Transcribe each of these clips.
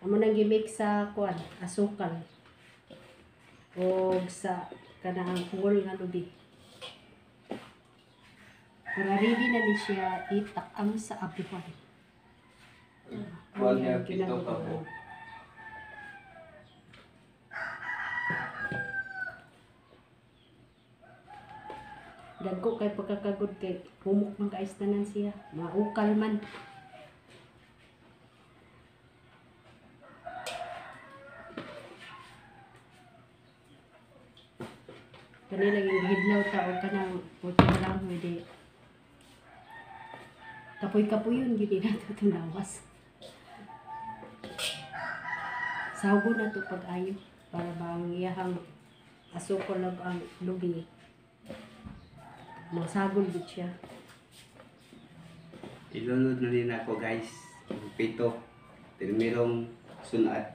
Amo nang gimix sa kuan, asukal. O sa kanang ungol nga lubi. Para ready na ni siya itakam sa abuhan. Kuan niya pito ka po. Dagko kay pagkakagod kay humok man kaistanan siya. Maukal man. Kanila yung hidlaw tao ka ng puti na lang hindi. Kapoy-kapoy yun, hindi na ito tunawas. Sago na ito pag-ayo para bang iyahang asukol lang ang lubi. Masagol din siya. Ilunod na rin ako guys. Pito. Tirmirong sunad.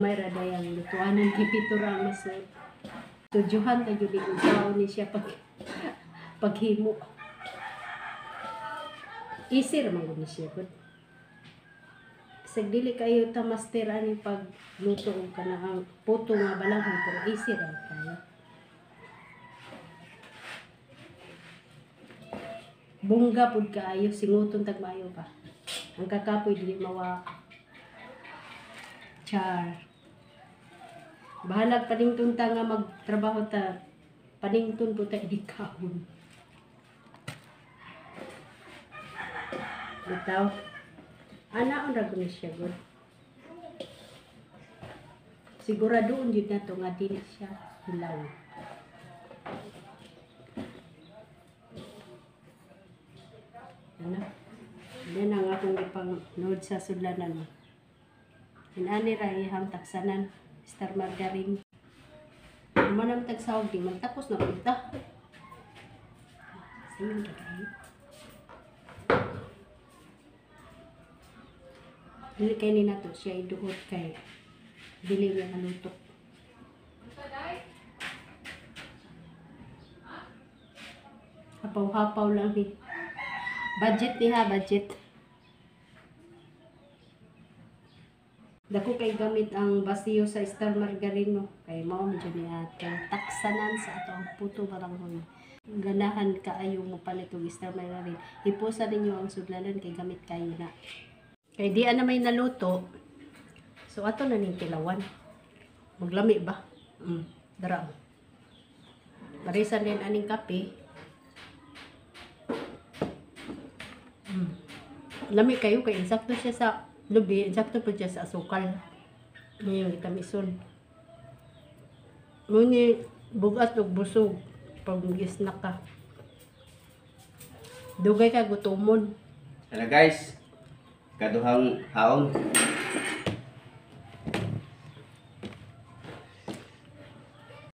May radayang lutuanan kipito ra mas tujuhan tayo di usaw ni siya paghimo. Easy ra man ni siya gud. Sagdili kayo ta master ani pagluto og kanang puto nga balanghoy pero easy ra kayo. Bungga pud kaayo singuton tag maayo pa. Ang kakapoy dili mawa char. Bahalag panington ta nga magtrabaho ta. Panington po ta idikahon. Bitaw. Ana on ra gud siya gud. Siguraduon jud nato nga dili siya hilaw. Ano? Yan ang akong ipang-nood sa sudlanan. Inani ra ihang taksanan. Star margarine. Manam tagsawag di man tapos na punta. Sayon ka kayo. Dili kay ni nato siya iduhot kay dili niya nalutok. Hapaw-hapaw lang ni. Budget niya, budget. Dako kay gamit ang basiyo sa Star Margarine no. Kay mao medyo niya taksanan sa ato ang puto balanghoy. Ganahan kaayo mo palit og Star Margarine. Ipusa ninyo ang sudlanan kay gamit kayo na. Kay di ana may naluto. So ato na ning tilawan. Maglami ba? Dara. Parisan din aning kape. Lami kayo kay insakto siya sa lubi, insakto po siya sa asukal. Ngayon itamison. Muni bugat og busog pag gisnak ka. Dugay ka gutomon. Ano guys? Kaduhang haon.